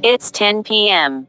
It's 10 p.m.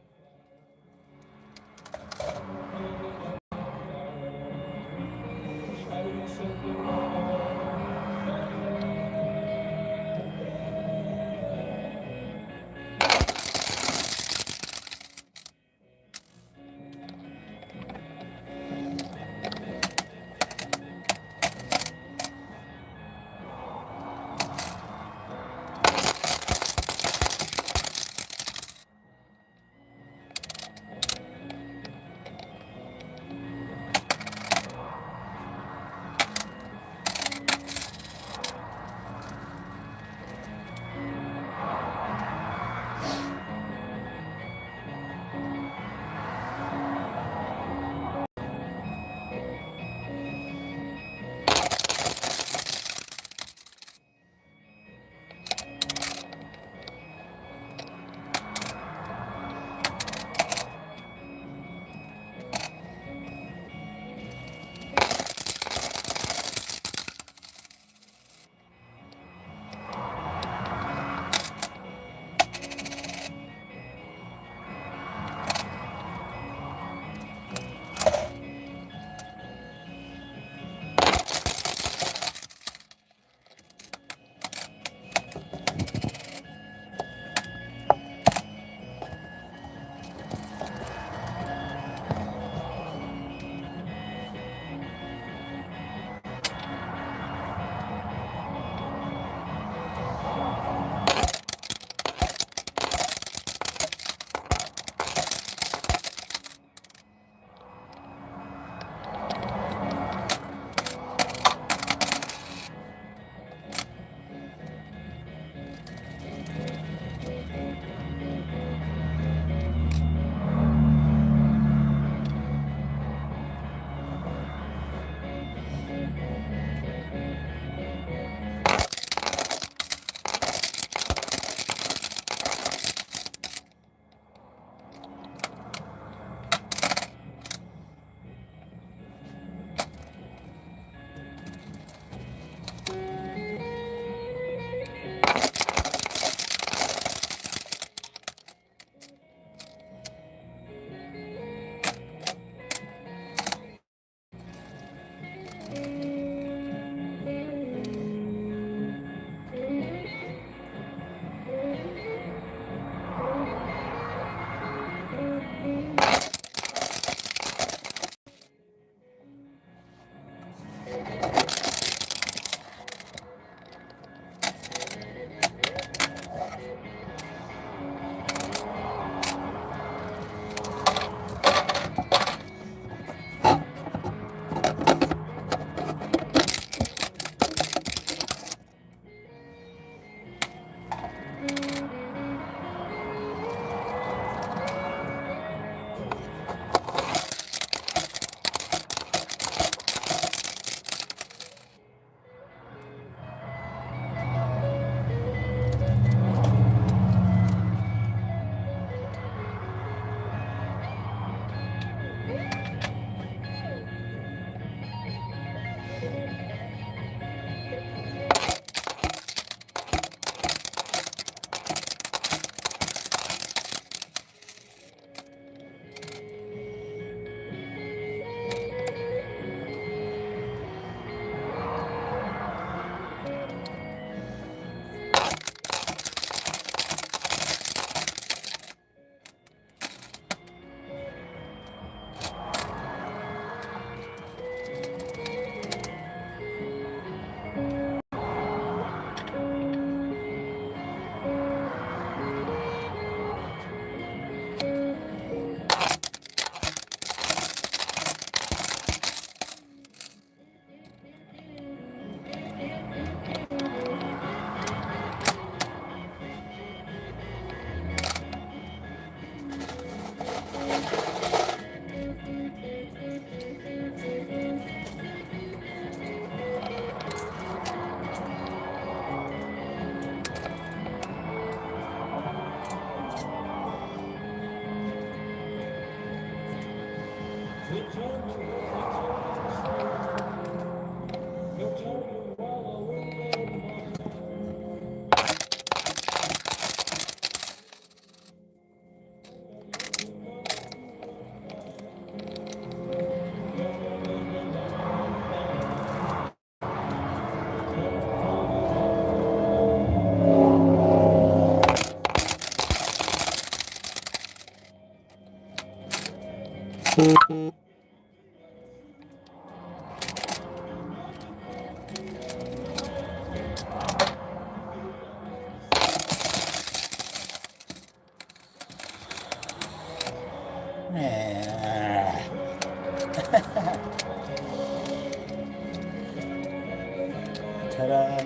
Ta-da!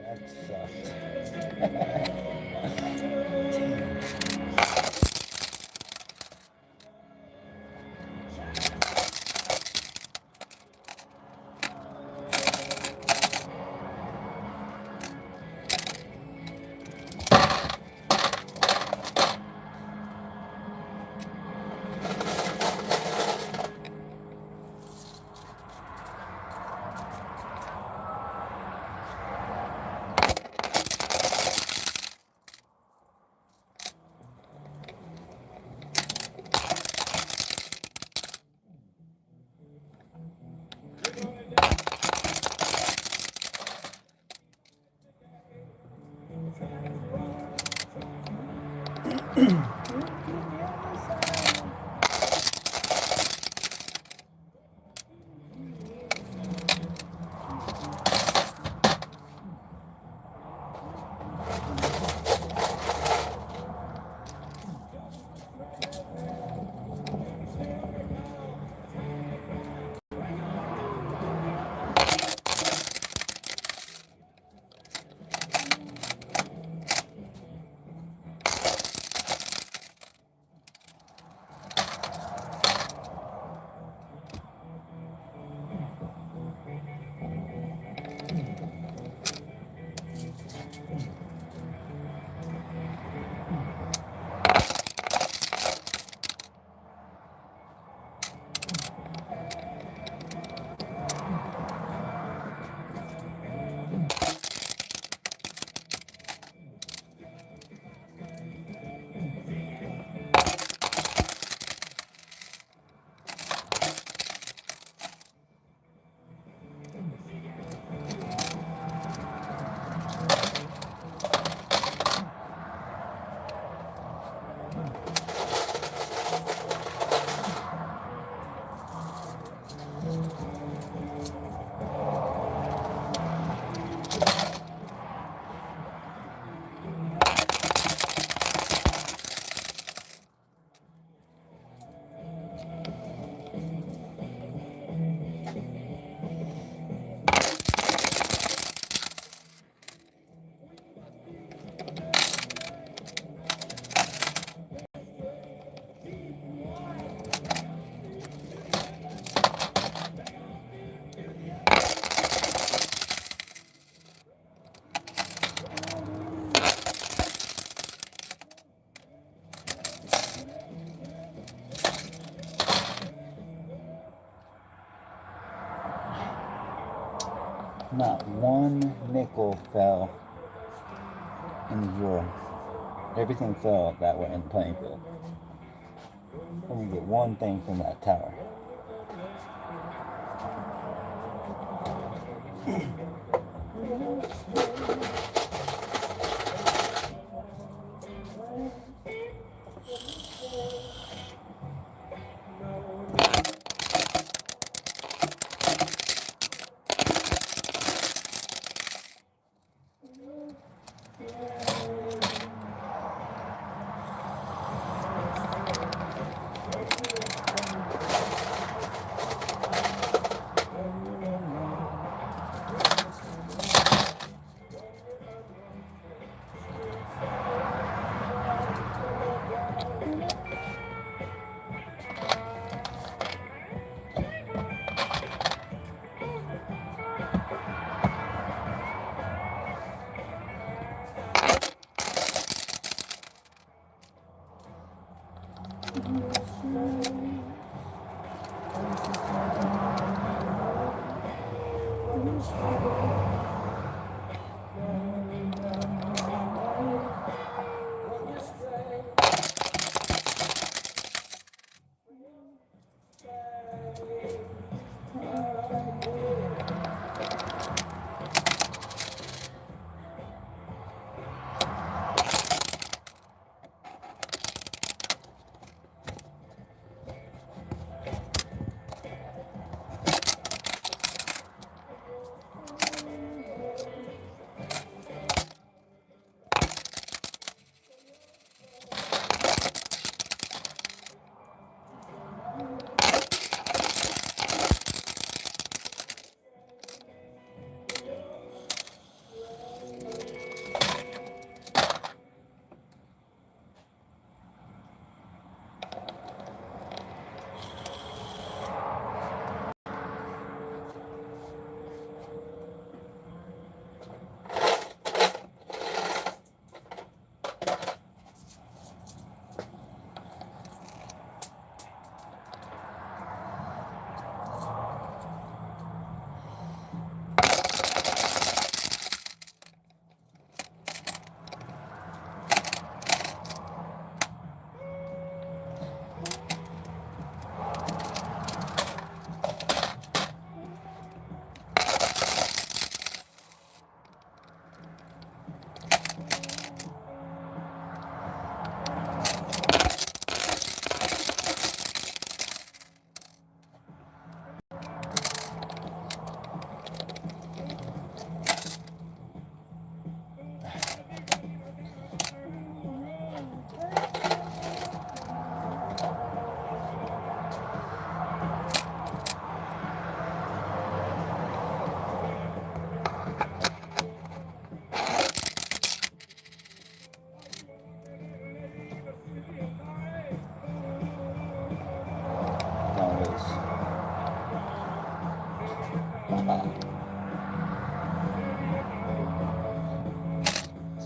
That sucked. Not one nickel fell in the drawer. Everything fell that way in the playing field. Let me get one thing from that tower.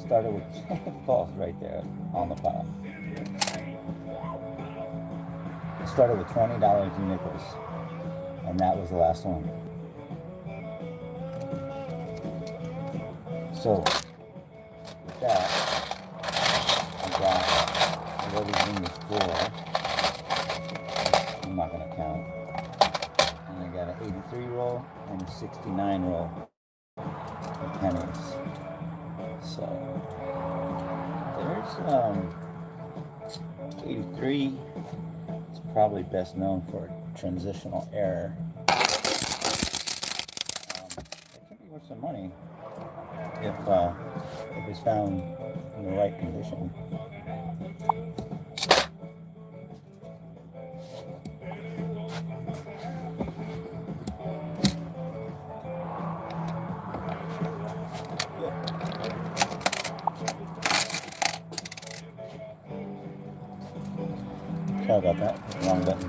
Started with falls right there on the pile. Started with $20 in nickels, and that was the last one. So with that, I got whatever's in this drawer. I'm not gonna count. And I got an 83 roll and a 69 roll of pennies. So there's 83. It's probably best known for transitional error. It can be worth some money if it's found in the right condition. Sorry about that. Wrong button.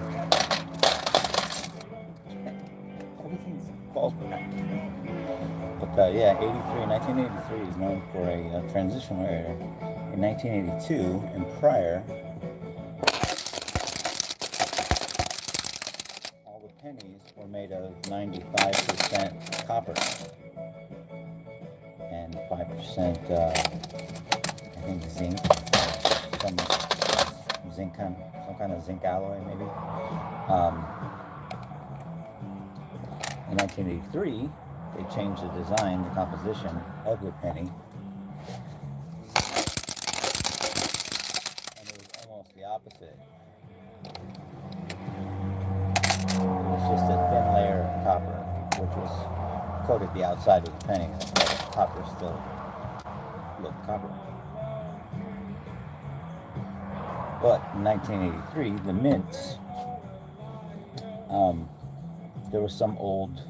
Everything falls back. But yeah, 1983 is known for a transitional error. In 1982 and prior, all the pennies were made of 95% copper and 5% I think zinc, some kind of zinc alloy maybe. In 1983, they changed the design, the composition of the penny, and it was almost the opposite. It was just a thin layer of copper, which was coated the outside of the penny. That's why the copper still looked copper. But in 1983, the mints, there was some old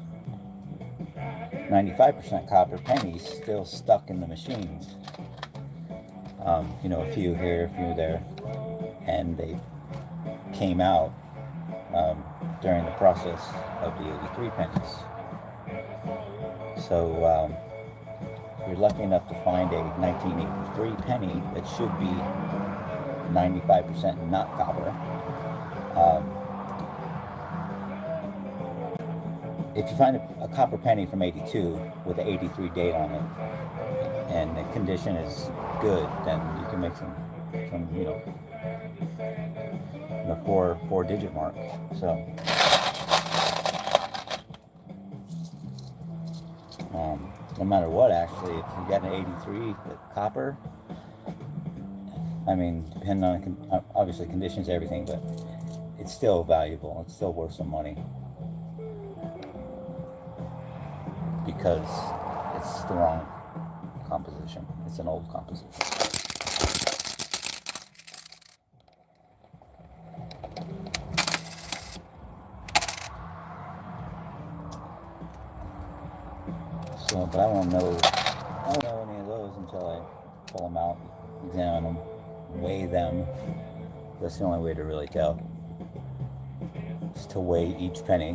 95% copper pennies still stuck in the machines. A few here, a few there, and they came out during the process of the 83 pennies. So you're lucky enough to find a 1983 penny that should be 95% not copper. if you find a copper penny from 82 with an 83 date on it, and the condition is good, then you can make some the four-digit mark. So, no matter what, actually, if you got an 83 copper, I mean, depending on obviously conditions, everything, but it's still valuable. It's still worth some money because it's the wrong composition. It's an old composition. So, but I won't know any of those until I pull them out, examine them, weigh them. That's the only way to really tell. Is to weigh each penny. I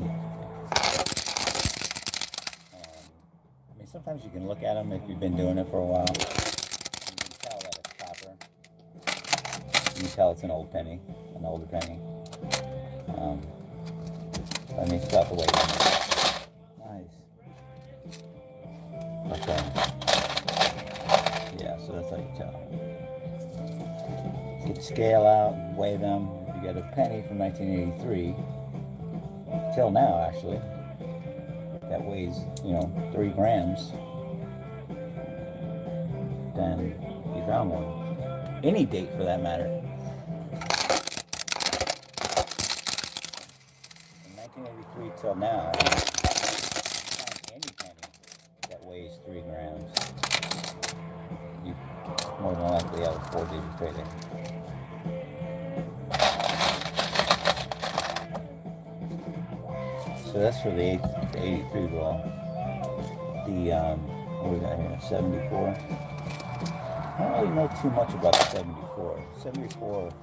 mean, sometimes you can look at them if you've been doing it for a while. You can tell that it's copper. You can tell it's an old penny, an older penny. I mean, it's got the weight on it. Nice. Okay. Yeah, so that's how you tell. Get the scale out and weigh them. If you get a penny from 1983, till now actually, that weighs 3 grams, then you found one. Any date for that matter. From 1983 till now, you find any penny that weighs 3 grams, you more than likely have a 4-digit payday. So that's for the 83 roll. The, what we got here, 74. I don't really know too much about the 74. 74,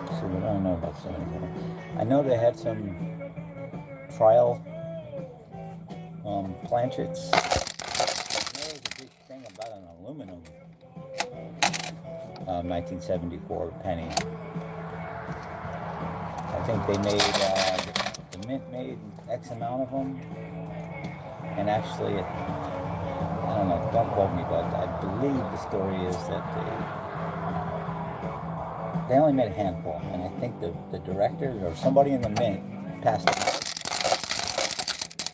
so what do I know about 74? I know they had some trial planchets. I know there was a big thing about an aluminum 1974 penny. I think they made, the mint made X amount of them, and actually, I don't know, don't quote me, but I believe the story is that they only made a handful, and I think the director or somebody in the mint passed them out.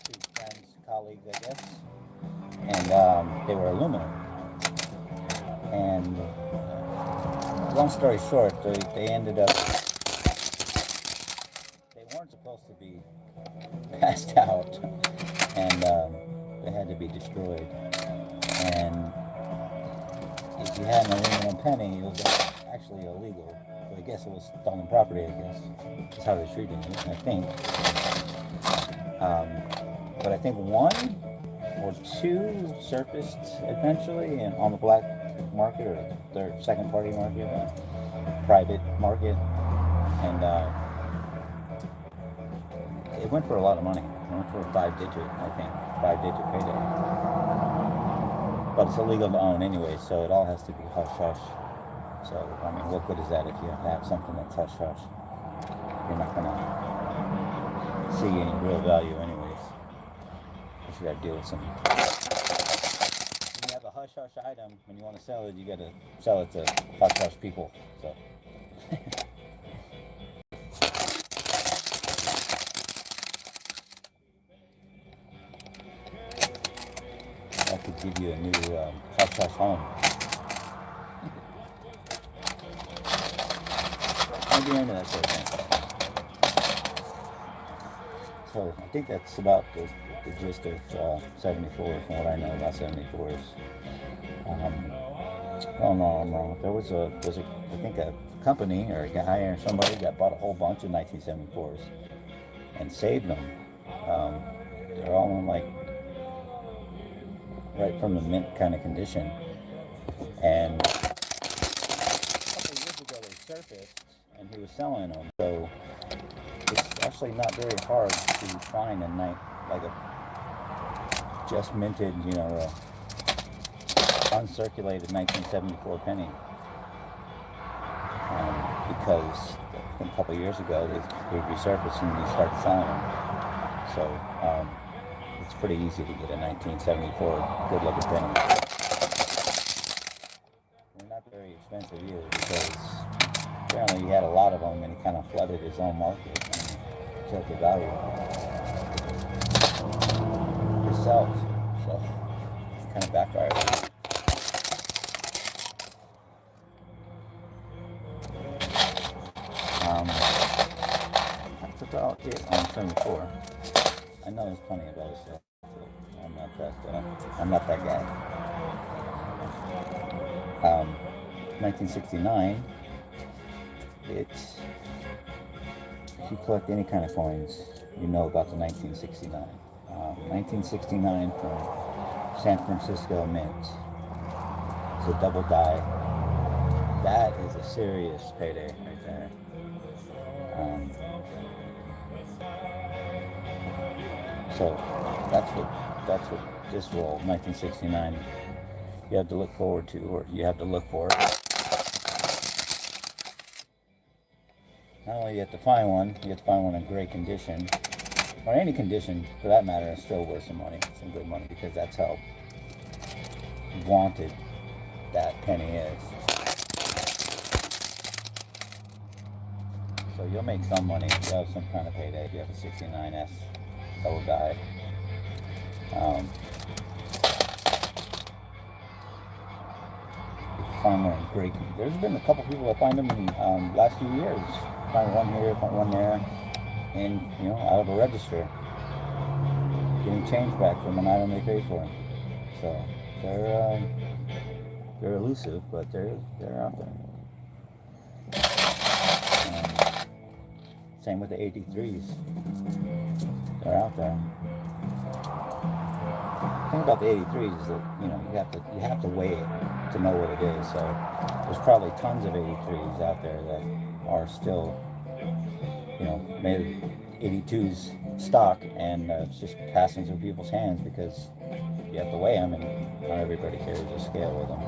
2 friends, colleagues, I guess, and they were aluminum. And long story short, they ended up, weren't supposed to be passed out, and they had to be destroyed. And if you had an aluminum penny, it was actually illegal. So I guess it was stolen property, I guess. That's how they treated it, I think. But I think 1 or 2 surfaced eventually on the black market, or the second party market, private market, and it went for a lot of money. It went for a 5-digit, I think, 5-digit payday. But it's illegal to own anyway, so it all has to be hush-hush. So, I mean, what good is that if you have to have something that's hush-hush? You're not going to see any real value anyways. If you got to deal with some... When you have a hush-hush item, when you want to sell it, you got to sell it to hush-hush people. So... I could give you a new hush-hush home. I'd be into that sort of thing. So I think that's about the gist of 74, from what I know about 74s. Oh no, I'm wrong. There was I think a company or a guy or somebody that bought a whole bunch of 1974s and saved them. They're all in right from the mint kind of condition. And a couple of years ago they surfaced and he was selling them. So it's actually not very hard to find a just minted, uncirculated 1974 penny. Because a couple of years ago, they resurfaced and we started selling them. So it's pretty easy to get a 1974 good-looking penny. They're not very expensive either because apparently he had a lot of them and he kind of flooded his own market and killed the value himself. So it's kind of backfired. That's about it on 74. I know there's plenty of other stuff, but I'm not that guy. 1969. It's, if you collect any kind of coins, you know about the 1969. 1969 from San Francisco Mint. It's a double die. That is a serious payday right there. So that's what this roll, 1969, you have to look forward to, or you have to look for it. Not only you have to find one, you have to find one in great condition, or any condition for that matter, is still worth some money, some good money, because that's how wanted that penny is. So you'll make some money if you have some kind of payday, if you have a 69S double die. Find one great. There's been a couple people that find them in last few years. Find one here, find one there, and out of a register, getting change back from an item they paid for. So they're elusive, but they're out there. Same with the 83s. They're out there. The thing about the 83s is that you have to weigh it to know what it is. So there's probably tons of 83s out there that are still made of 82s stock, and it's just passing through people's hands because you have to weigh them, and not everybody carries a scale with them.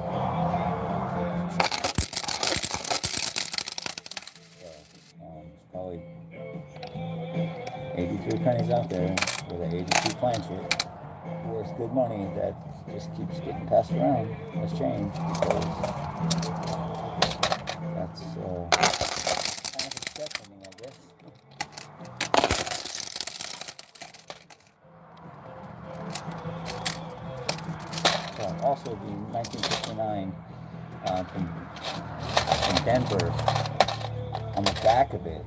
So there's probably 83 pennies out there with an 82 planchet worth good money that just keeps getting passed around as change, because that's kind of a step for me, I guess. Also, the 1969 from Denver, on the back of it,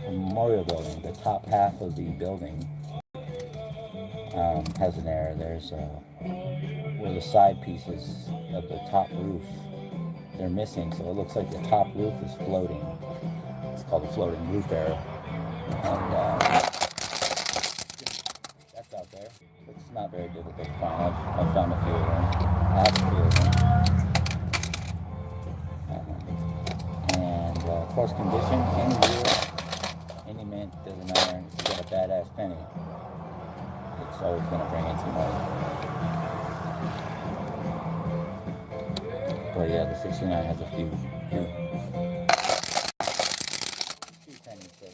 the memorial building, the top half of the building has an error. There's where the side pieces of the top roof, they're missing, so it looks like the top roof is floating. It's called a floating roof error, and that's out there. It's not very difficult to find. I've found a few of them. I have a few of them. And of course, condition, any year, any mint, doesn't matter. If you got a badass penny, it's always going to bring in some money. But yeah, the 69 has a few pennies that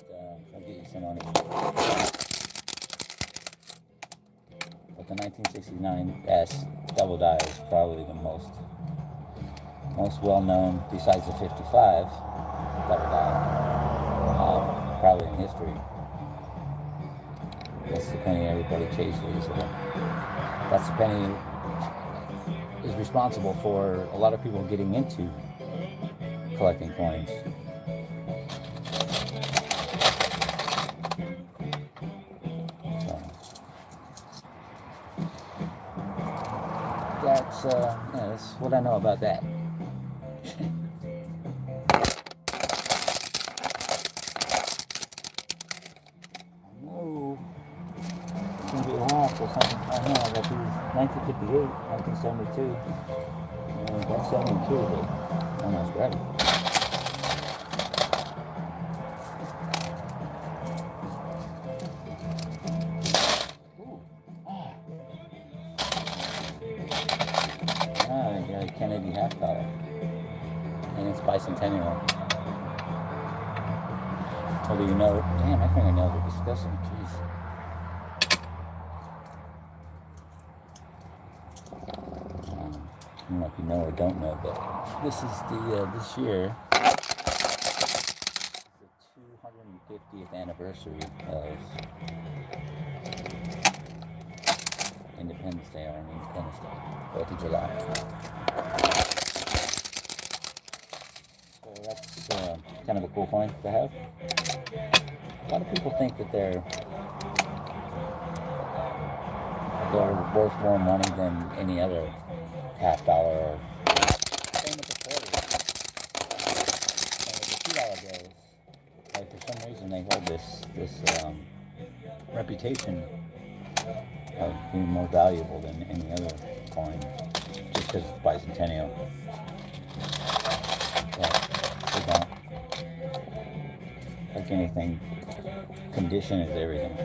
will get you some money. But the 1969S double die is probably the most well known, besides the 55 double die, probably in history. That's the penny everybody chases. That's the penny is responsible for a lot of people getting into collecting coins. So that's what I know about that. No, it's gonna be off or something. I don't know. I got these 1958, 1972, and that's 72, but almost ready. Kennedy half dollar, and it's bicentennial. Well, do you know? Damn, my fingernails are disgusting. Jeez. I don't know if you know or don't know, but this is this year, the 250th anniversary of Independence Day, or Independence Day, 4th of July. So that's kind of a cool coin to have. A lot of people think that they're worth more money than any other $50 or same with the $40. The $2 bills, like for some reason they hold this reputation of being more valuable than any other coin, just because it's bicentennial. But they don't. Like anything, condition is everything.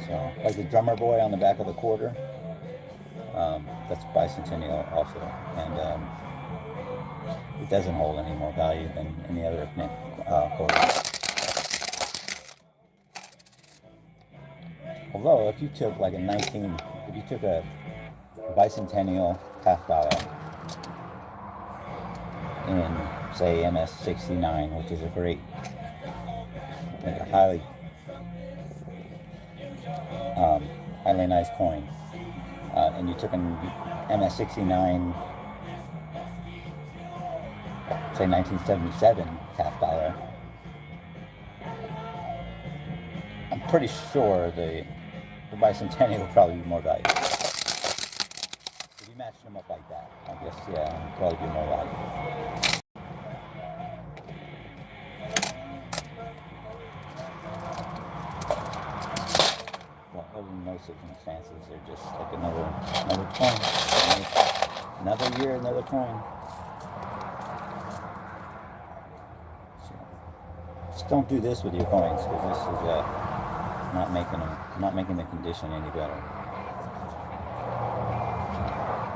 So, like the drummer boy on the back of the quarter, that's bicentennial also, and it doesn't hold any more value than any other quarter. Although, if you took like if you took a bicentennial $50 in, say, MS69, which is a great, like a highly nice coin, and you took an MS69, say 1977 $50, I'm pretty sure the bicentennial would probably be more valuable. If you matched them up like that, I guess, yeah, it would probably be more valuable. Other than those circumstances, they're just like another coin. Another year, another coin. So, just don't do this with your coins, because this is not making the condition any better.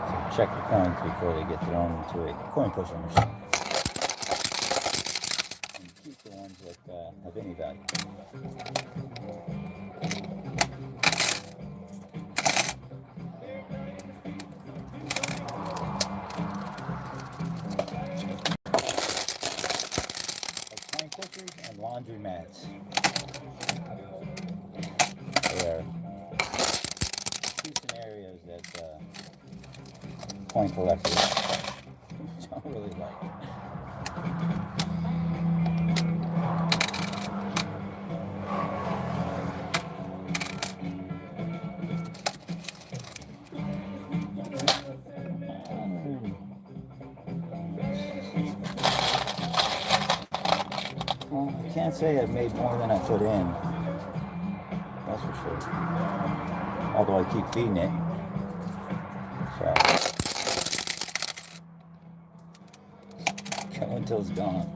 So check your coins before they get thrown into a coin pusher machine. And keep the ones that have any value. And laundry mats. They are two scenarios that coin collectors don't really like. Well, I can't say I've made more than I put in. That's for sure. Although I keep feeding it. So, go until it's gone.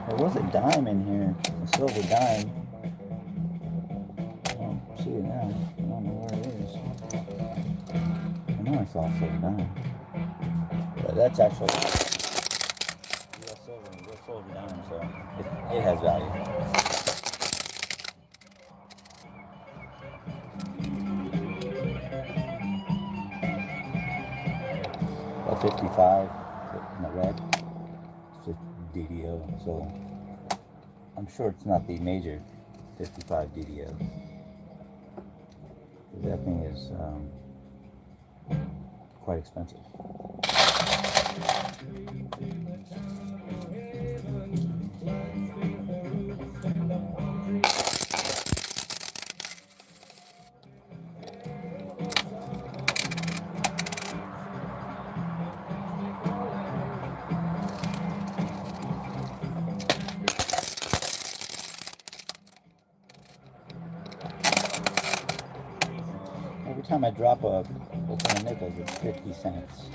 There was a dime in here, a silver dime. I don't see it now. I don't know where it is. I know I saw a silver dime. But that's actually real silver dime, so it has value. A 55 in the red. It's just DDO, so I'm sure it's not the major 55 DDO. That thing is quite expensive. Every time I drop a couple of nickels, it's 50 cents.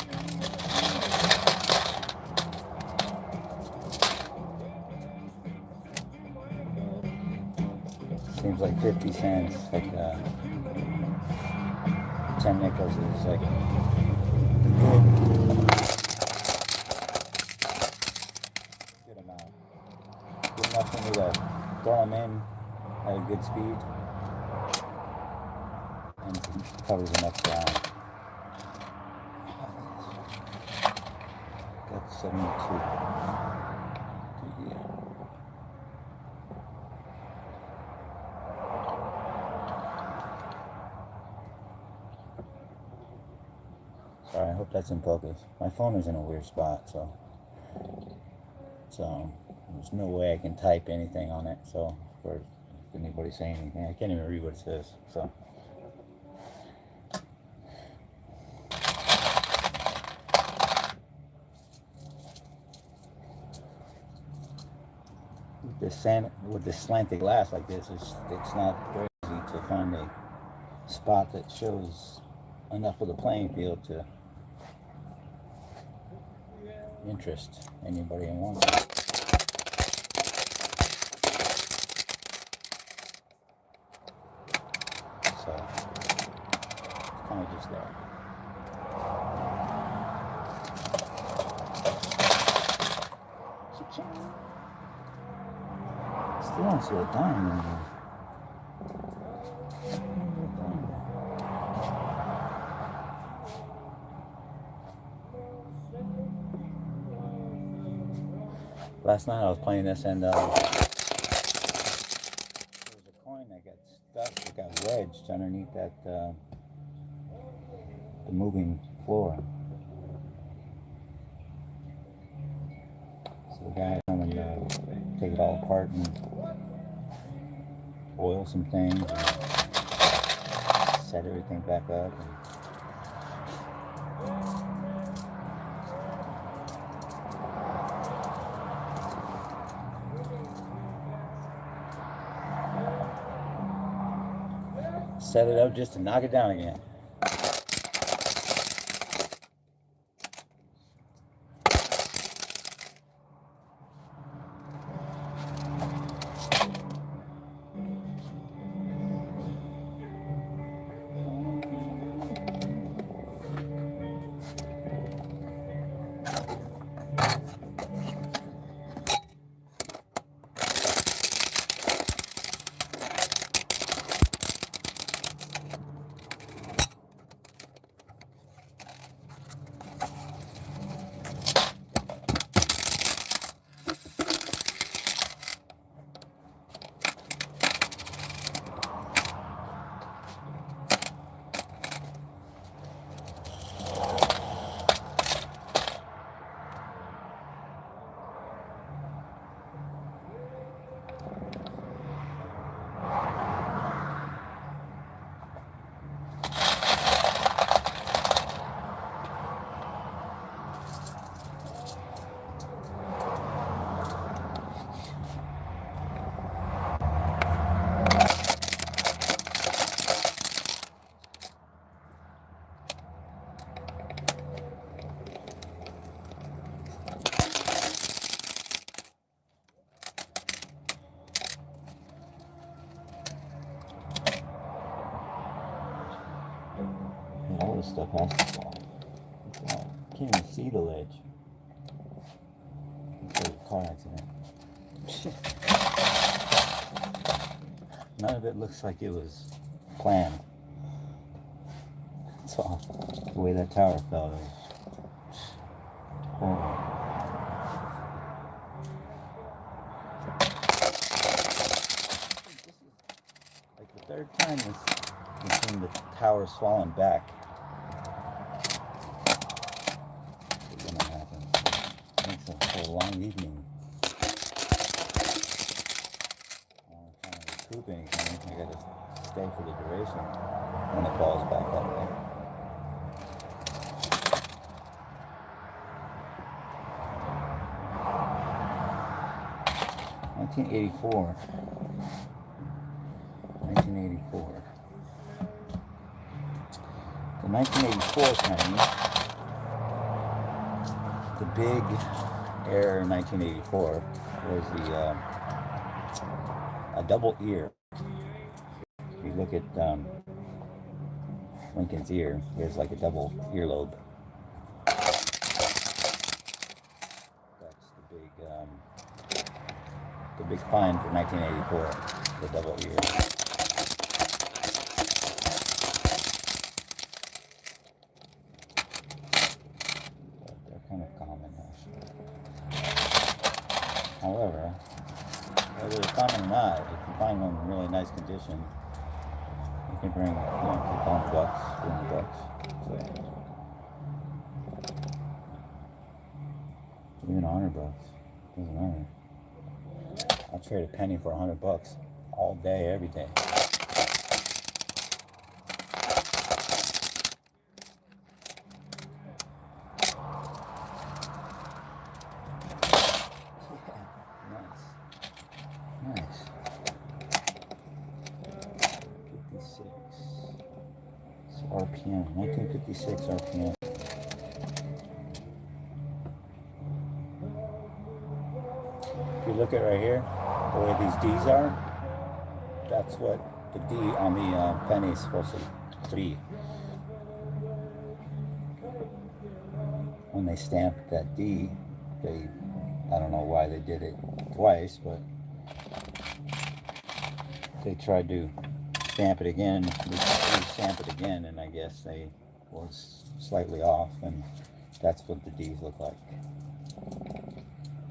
Seems like 50 cents, like 10 nickels is like good amount. Good enough for me to throw them in at a good speed and covers enough ground. Got 72. Yeah. Sorry, I hope that's in focus. My phone is in a weird spot, so there's no way I can type anything on it. So if anybody's saying anything, I can't even read what it says. So with this slanted glass like this, it's not very easy to find a spot that shows enough of the playing field to interest anybody in one. So it's kind of just there. Still don't see a dime in here. Last night I was playing this and there was a coin that got stuck, it got wedged underneath that the moving floor. So the guy come and take it all apart and oil some things and set everything back up. Set it up just to knock it down again. All this stuff has to fall. I can't even see the ledge. It's like a car accident. None of it looks like it was planned. It's awful. The way that tower fell is horrible. This is like the third time we've seen the tower's fallen back. It's a long evening. I don't kind of recoup anything. I gotta stay for the duration when it falls back that way. $1984. The 1984 penny. The big error in 1984 was a double ear you look at Lincoln's ear, there's like a double earlobe. That's the big find for 1984, the double ear. But they're kind of common actually. However, whether it's common or not, if you find one in really nice condition, you can bring, $200, $300. So, even $100, doesn't matter. I'll trade a penny for $100 all day, every day. Nice. 56 RPM, 1956 RPM. If you look at right here, the way these D's are, that's what the D on the penny is supposed to be. When they stamped that D, I don't know why they did it twice, but they tried to stamp it again, re-stamp it again, and I guess they was slightly off, and that's what the D's look like.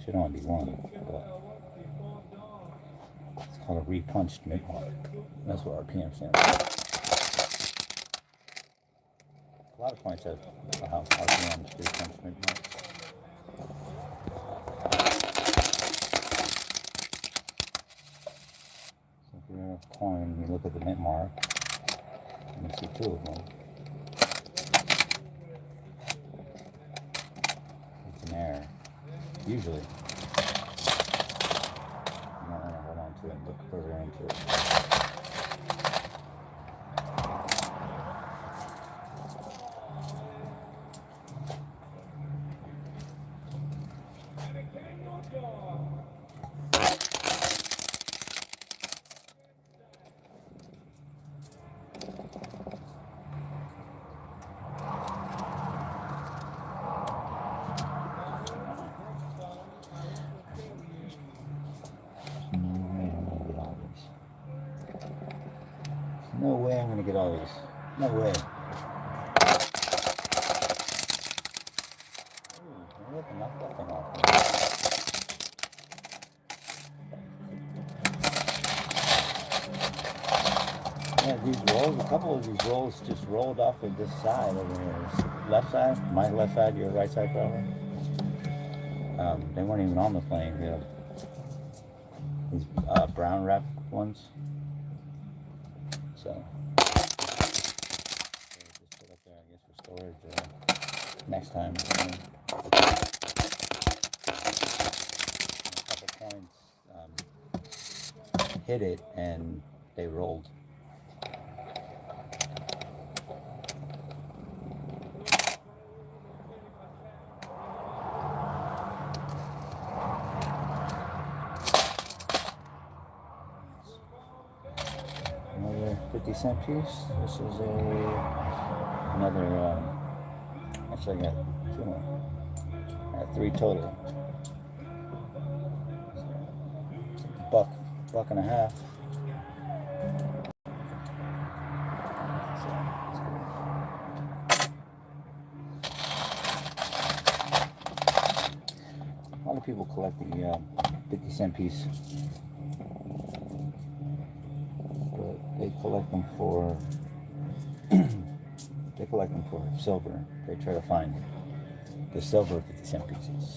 Should only be one, but it's called a repunched mid-mark. That's what RPM stands for. A lot of points have RPMs, repunched mid-marks. So if you're in a coin, you look at the mint mark, and you see two of them. It's an error. Usually. You might want to hold on to it and look further into it. No way I'm gonna get all these. No way. Ooh, maybe I can knock that thing off. Yeah, these rolls, a couple of these rolls just rolled off of this side over here. Left side, my left side, your right side probably. They weren't even on the plane, These brown wrap ones. So just put up there, I guess, for storage next time. A couple points hit it and they rolled. Another 50-cent piece. This is another, actually I got two more. I got three total. Buck and a half. A lot of people collect the 50-cent piece. They collect them for silver. They try to find the silver 50-cent pieces.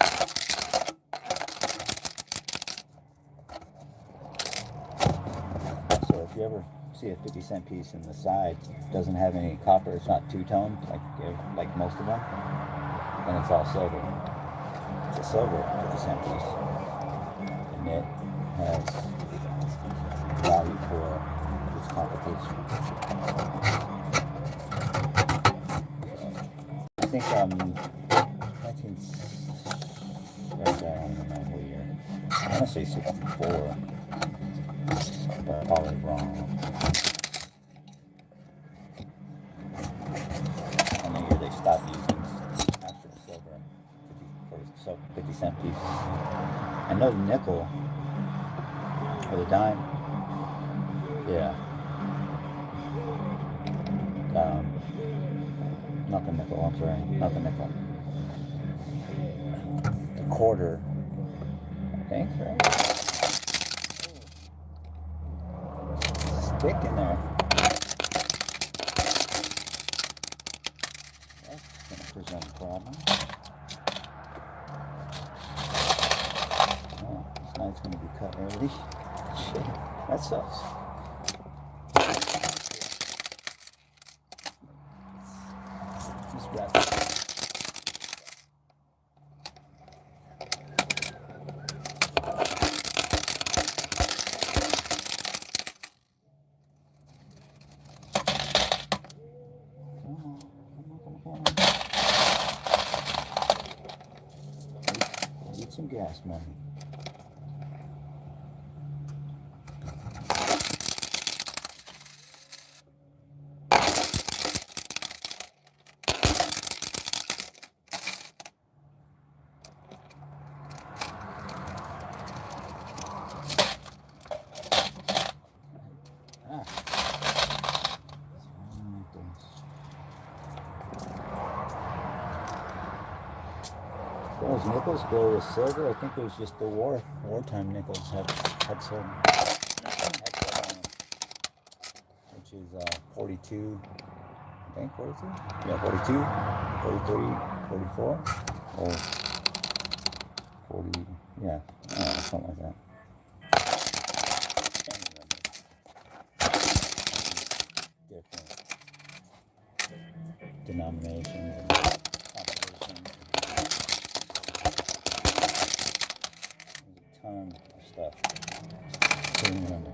So if you ever see a 50-cent piece and the side doesn't have any copper, it's not two-toned like most of them, then it's all silver. It's a silver 50-cent piece, and it has value for competition. I think 19 I don't know what year. I want to say 64, but I'm probably wrong. 50s. I know the nickel or the dime. Yeah. Not the nickel. I'm sorry. Not the nickel. The quarter. I think, right? Stick in there. That's gonna present a problem. Oh, this knife's gonna be cut early. Shit, that sucks. Let's grab it. Get some gas money. Those nickels go with silver. I think it was just the wartime nickels had silver. Which is 42, I think 42? Yeah, 42, 43, 44, or 40, yeah, something like that. Different denominations and compositions. There's a ton of stuff to remember.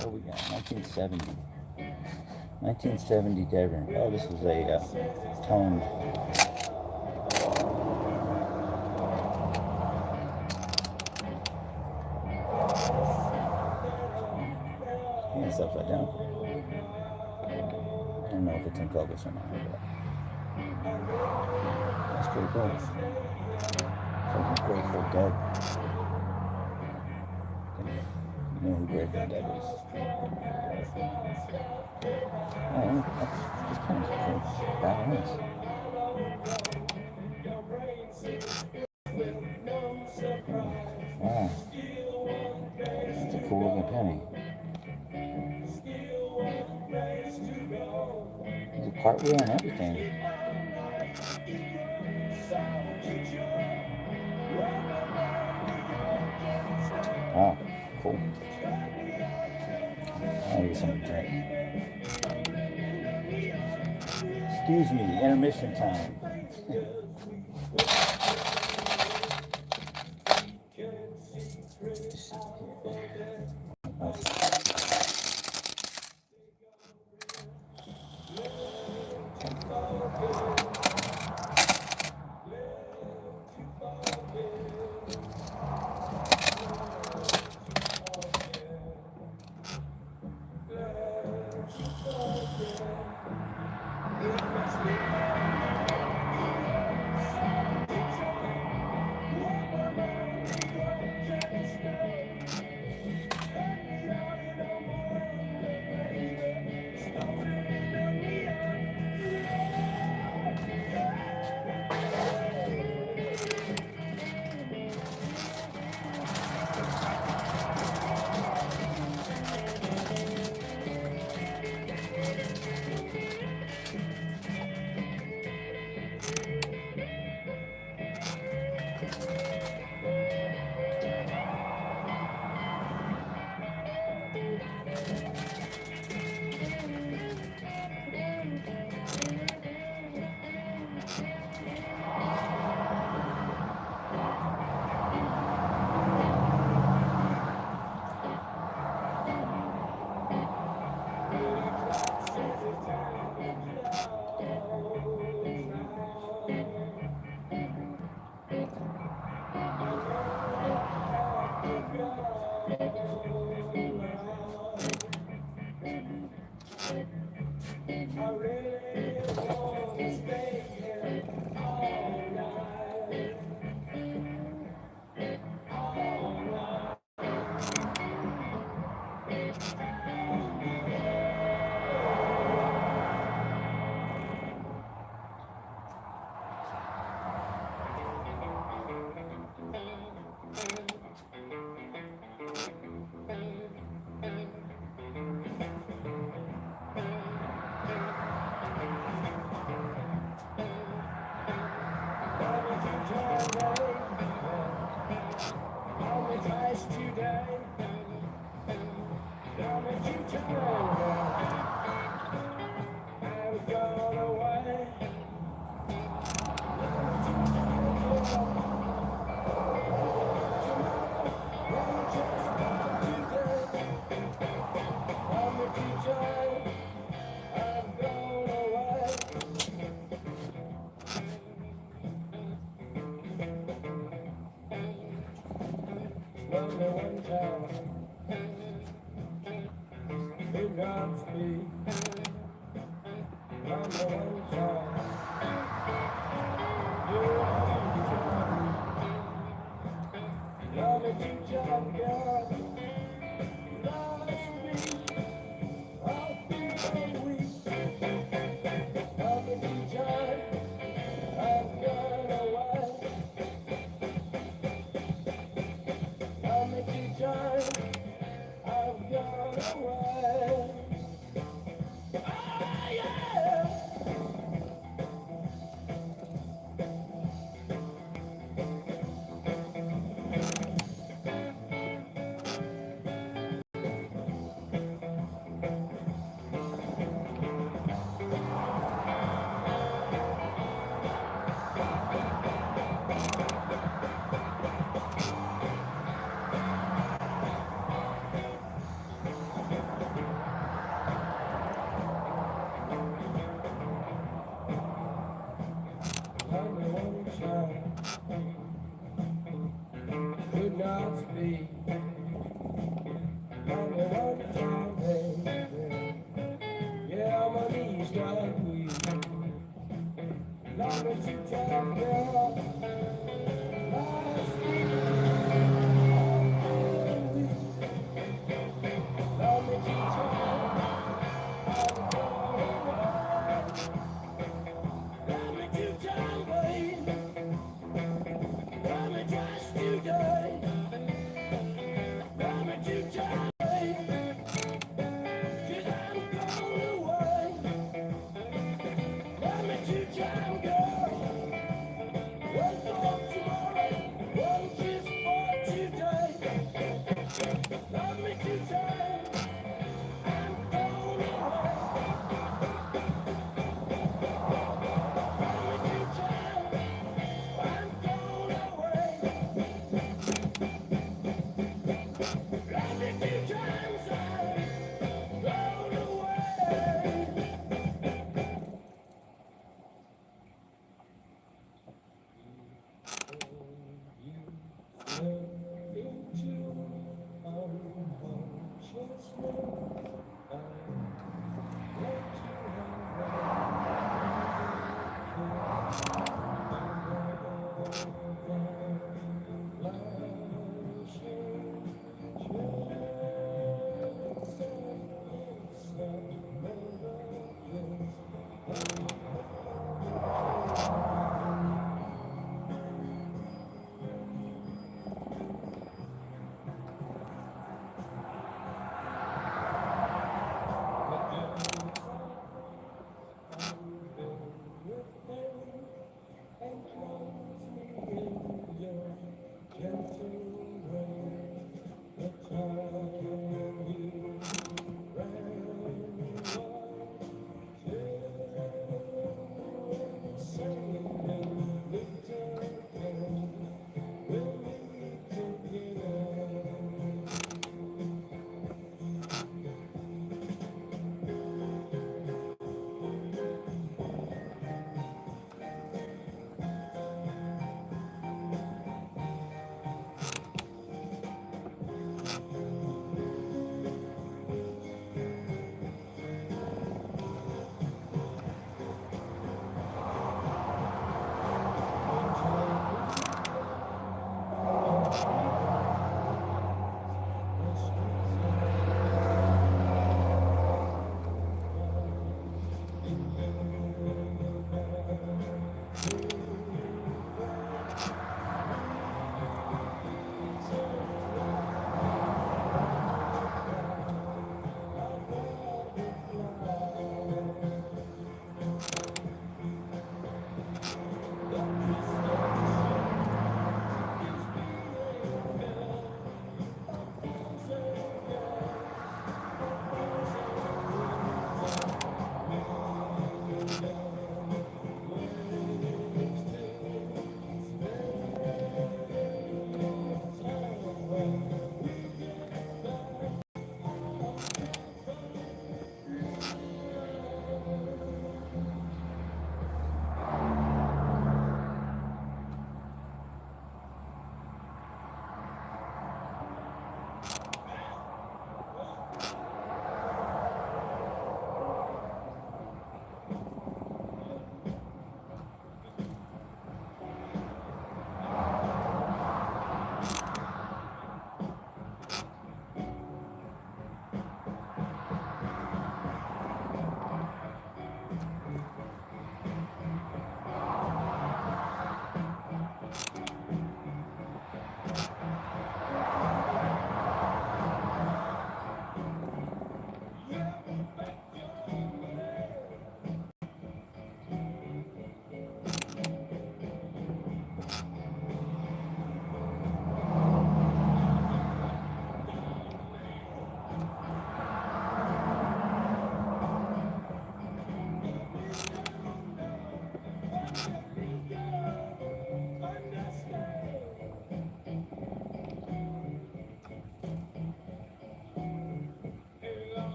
What we got? 1970. 1970 Devon. Oh, this is a toned. Yeah, it's upside down. I don't know if it's in focus or not, but that's pretty cool. It's like Grateful Dead. You know who Grateful Dead is? Oh, this pen's cool. Badass. Wow. That's a cool looking penny. There's a cartwheel and everything. Wow, cool. I'll get something to drink. Excuse me, intermission time.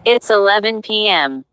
It's 11 p.m.